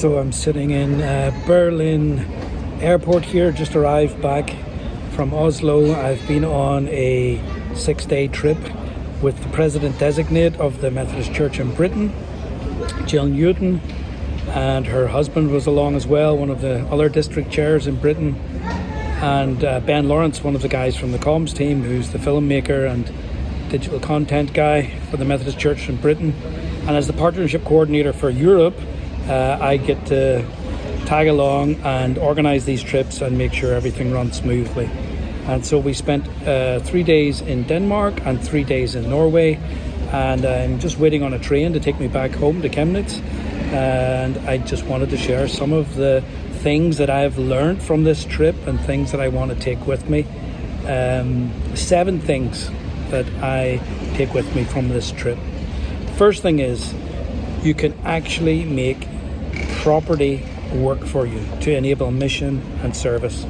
So I'm sitting in Berlin airport here, just arrived back from Oslo. I've been on a 6-day trip with the president-designate of the Methodist Church in Britain, Jill Newton, and her husband was along as well, one of the other district chairs in Britain, and Ben Lawrence, one of the guys from the comms team, who's the filmmaker and digital content guy for the Methodist Church in Britain. And as the partnership coordinator for Europe, I get to tag along and organise these trips and make sure everything runs smoothly. And so we spent 3 days in Denmark and 3 days in Norway, and I'm just waiting on a train to take me back home to Chemnitz. And I just wanted to share some of the things that I've learned from this trip and things that I want to take with me. 7 things that I take with me from this trip. The first thing is, you can actually make property work for you to enable mission and service.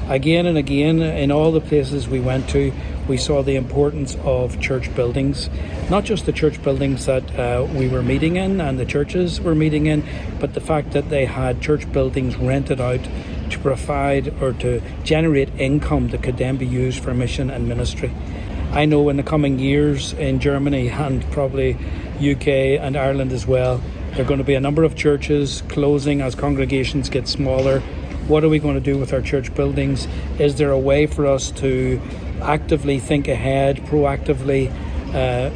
Again and again, in all the places we went to, we saw the importance of church buildings. Not just the church buildings that we were meeting in and the churches were meeting in, but the fact that they had church buildings rented out to provide or to generate income that could then be used for mission and ministry. I know in the coming years in Germany and probably UK and Ireland as well, there are going to be a number of churches closing as congregations get smaller. What are we going to do with our church buildings? Is there a way for us to actively think ahead, proactively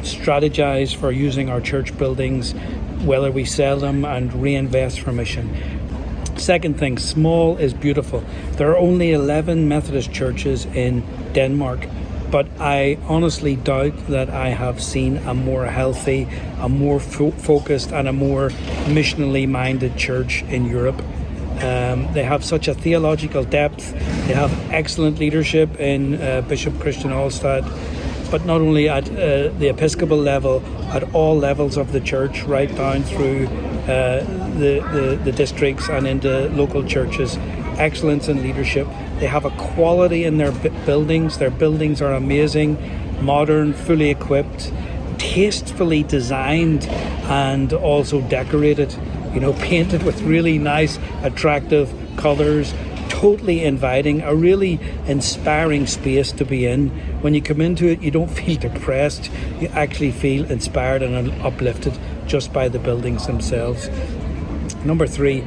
strategize for using our church buildings, whether we sell them and reinvest for mission? Second thing, small is beautiful. There are only 11 Methodist churches in Denmark, but I honestly doubt that I have seen a more healthy, a more focused and a more missionally minded church in Europe. They have such a theological depth. They have excellent leadership in Bishop Christian Alstad, but not only at the Episcopal level, at all levels of the church, right down through the districts and into local churches. Excellence in leadership. They have a quality in their buildings. Their buildings are amazing, modern, fully equipped, tastefully designed, and also decorated. Painted with really nice, attractive colours, totally inviting, a really inspiring space to be in. When you come into it, you don't feel depressed. You actually feel inspired and uplifted just by the buildings themselves. Number 3,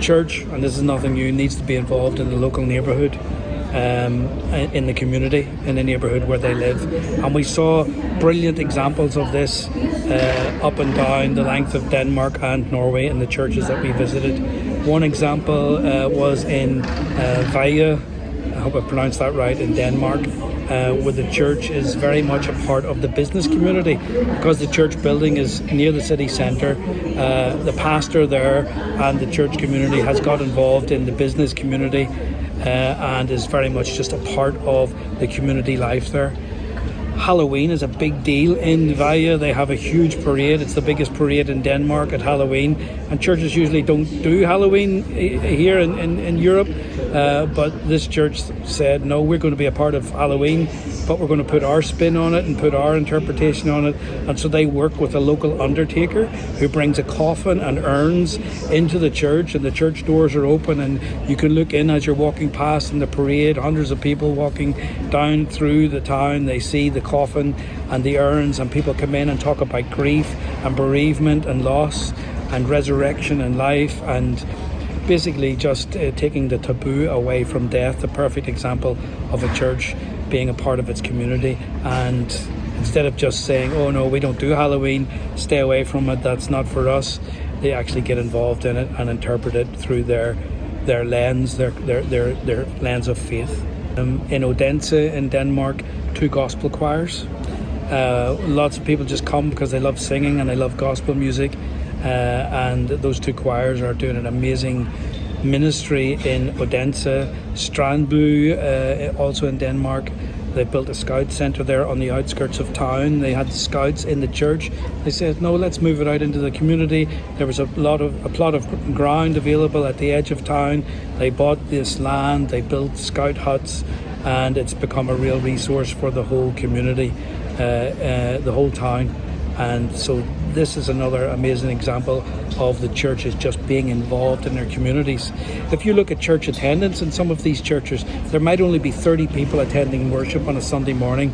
church, and this is nothing new, needs to be involved in the local neighbourhood, in the community, in the neighbourhood where they live. And we saw brilliant examples of this up and down the length of Denmark and Norway in the churches that we visited. One example was in Veje, I hope I pronounced that right, in Denmark, where the church is very much a part of the business community because the church building is near the city centre. The pastor there and the church community has got involved in the business community and is very much just a part of the community life there. Halloween is a big deal in Veje. They have a huge parade. It's the biggest parade in Denmark at Halloween, and churches usually don't do Halloween here in Europe, but this church said, no, we're going to be a part of Halloween, but we're going to put our spin on it and put our interpretation on it. And so they work with a local undertaker who brings a coffin and urns into the church, and the church doors are open and you can look in as you're walking past in the parade, hundreds of people walking down through the town. They see the coffin and the urns, and people come in and talk about grief and bereavement and loss and resurrection and life, and basically just taking the taboo away from death. The perfect example of a church being a part of its community, and instead of just saying, oh no, we don't do Halloween, stay away from it, that's not for us, they actually get involved in it and interpret it through their lens, their lens of faith. In Odense in Denmark, 2 gospel choirs. Lots of people just come because they love singing and they love gospel music, and those 2 choirs are doing an amazing ministry in Odense. Strandby, also in Denmark, they built a scout centre there on the outskirts of town. They had scouts in the church. They said, no, let's move it out into the community. There was a plot of ground available at the edge of town. They bought this land, they built scout huts, and it's become a real resource for the whole community, the whole town. And so this is another amazing example of the churches just being involved in their communities. If you look at church attendance in some of these churches, there might only be 30 people attending worship on a Sunday morning,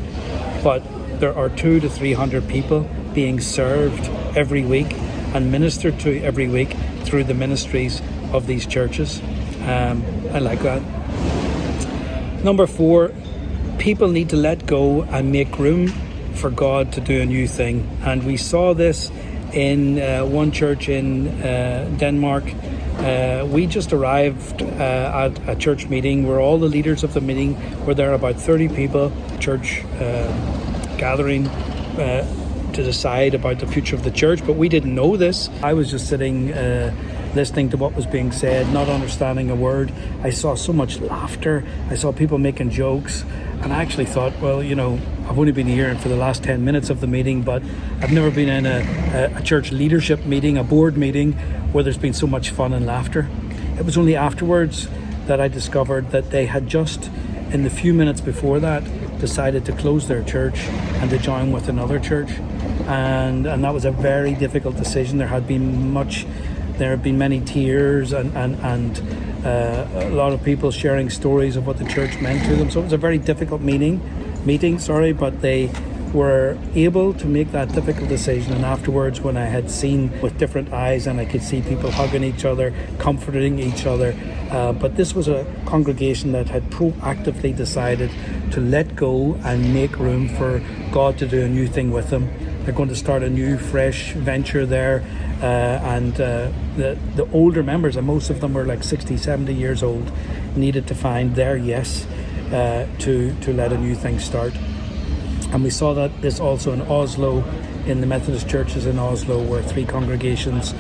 but there are 200 to 300 people being served every week and ministered to every week through the ministries of these churches. I like that. Number 4, people need to let go and make room for God to do a new thing. And we saw this in one church in Denmark. We just arrived at a church meeting where all the leaders of the meeting were there, about 30 people, church gathering to decide about the future of the church. But we didn't know this. I was just sitting listening to what was being said, not understanding a word. I saw so much laughter. I saw people making jokes. And I actually thought, well, you know, I've only been here for the last 10 minutes of the meeting, but I've never been in a church leadership meeting, a board meeting, where there's been so much fun and laughter. It was only afterwards that I discovered that they had just, in the few minutes before that, decided to close their church and to join with another church. And that was a very difficult decision. There had been many tears and a lot of people sharing stories of what the church meant to them. So it was a very difficult meeting, but they were able to make that difficult decision. And afterwards, when I had seen with different eyes and I could see people hugging each other, comforting each other, but this was a congregation that had proactively decided to let go and make room for God to do a new thing with them. They're going to start a new, fresh venture there. And the older members, and most of them were like 60, 70 years old, needed to find their yes to let a new thing start. And we saw that this also in Oslo, in the Methodist Churches in Oslo, where 3 congregations,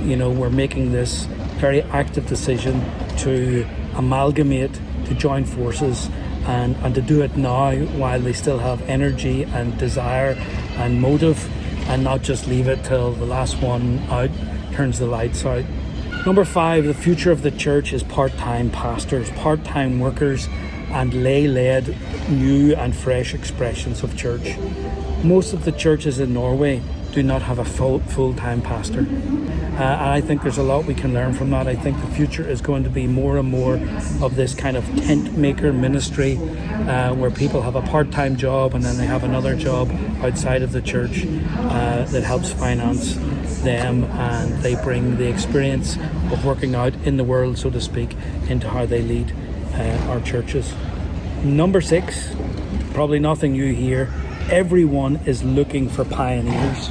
were making this very active decision to amalgamate, to join forces, and to do it now while they still have energy and desire and motive, and not just leave it till the last one out turns the lights out. Number 5, the future of the church is part-time pastors, part-time workers, and lay-led new and fresh expressions of church. Most of the churches in Norway do not have a full-time pastor. And I think there's a lot we can learn from that. I think the future is going to be more and more of this kind of tent maker ministry, where people have a part-time job and then they have another job outside of the church that helps finance them, and they bring the experience of working out in the world, so to speak, into how they lead our churches. Number 6, probably nothing new here. Everyone is looking for pioneers.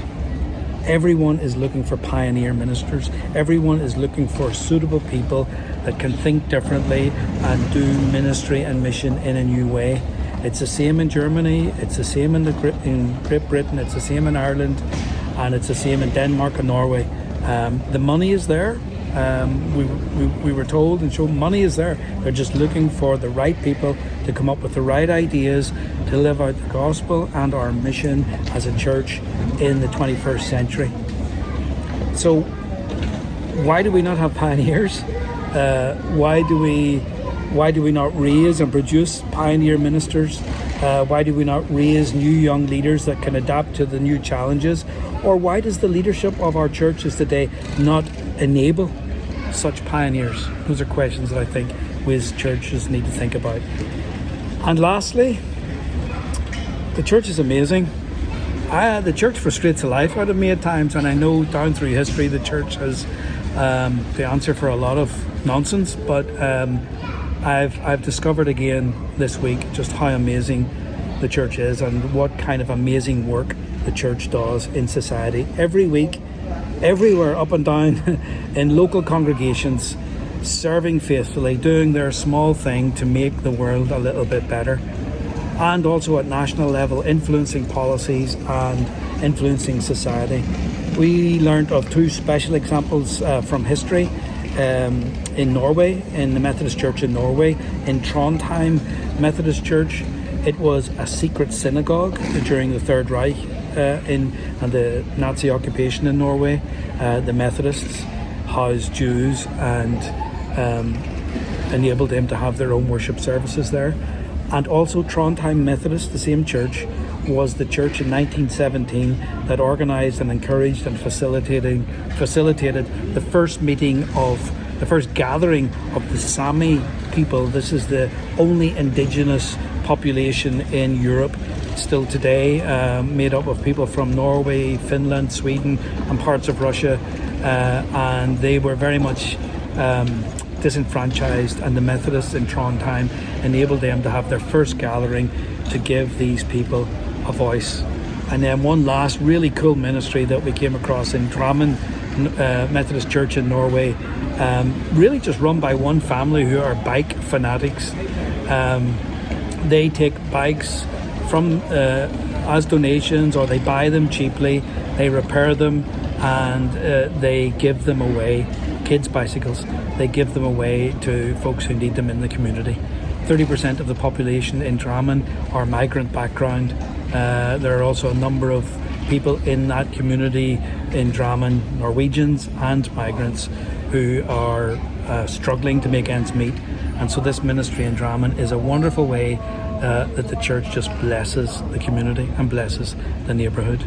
Everyone is looking for pioneer ministers. Everyone is looking for suitable people that can think differently and do ministry and mission in a new way. It's the same in Germany, it's the same in Great Britain, it's the same in Ireland, and it's the same in Denmark and Norway. The money is there. We were told and shown money is there. They're just looking for the right people to come up with the right ideas to live out the gospel and our mission as a church in the 21st century. So why do we not have pioneers? Why do we not raise and produce pioneer ministers? Why do we not raise new young leaders that can adapt to the new challenges? Or why does the leadership of our churches today not enable such pioneers? Those are questions that I think we as churches need to think about. And lastly, the church is amazing. The church frustrates the life out of me at times, and I know down through history the church has the answer for a lot of nonsense, but I've discovered again this week just how amazing the church is and what kind of amazing work the church does in society every week, everywhere up and down in local congregations, serving faithfully, doing their small thing to make the world a little bit better, and also at national level influencing policies and influencing society. We learned of 2 special examples from history in Norway, in the Methodist Church in Norway. In Trondheim Methodist Church, it was a secret synagogue during the Third Reich and the Nazi occupation in Norway. The Methodists housed Jews and enabled them to have their own worship services there. And also Trondheim Methodist, the same church, was the church in 1917 that organised and encouraged and facilitated the first gathering of the Sami people. This is the only indigenous population in Europe still today, made up of people from Norway, Finland, Sweden and parts of Russia, and they were very much disenfranchised, and the Methodists in Trondheim enabled them to have their first gathering to give these people a voice. And then one last really cool ministry that we came across in Drammen Methodist Church in Norway, really just run by one family who are bike fanatics. They take bikes from as donations, or they buy them cheaply, they repair them, and they give them away. Kids' bicycles, they give them away to folks who need them in the community. 30% of the population in Drammen are migrant background. There are also a number of people in that community in Drammen, Norwegians and migrants, who are struggling to make ends meet. And so this ministry in Drammen is a wonderful way that the church just blesses the community and blesses the neighbourhood.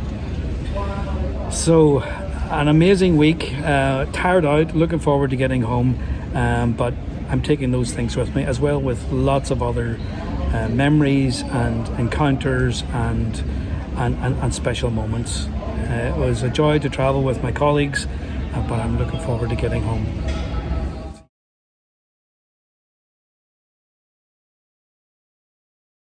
So an amazing week, tired out, looking forward to getting home, but I'm taking those things with me, as well with lots of other memories and encounters and special moments. It was a joy to travel with my colleagues, but I'm looking forward to getting home.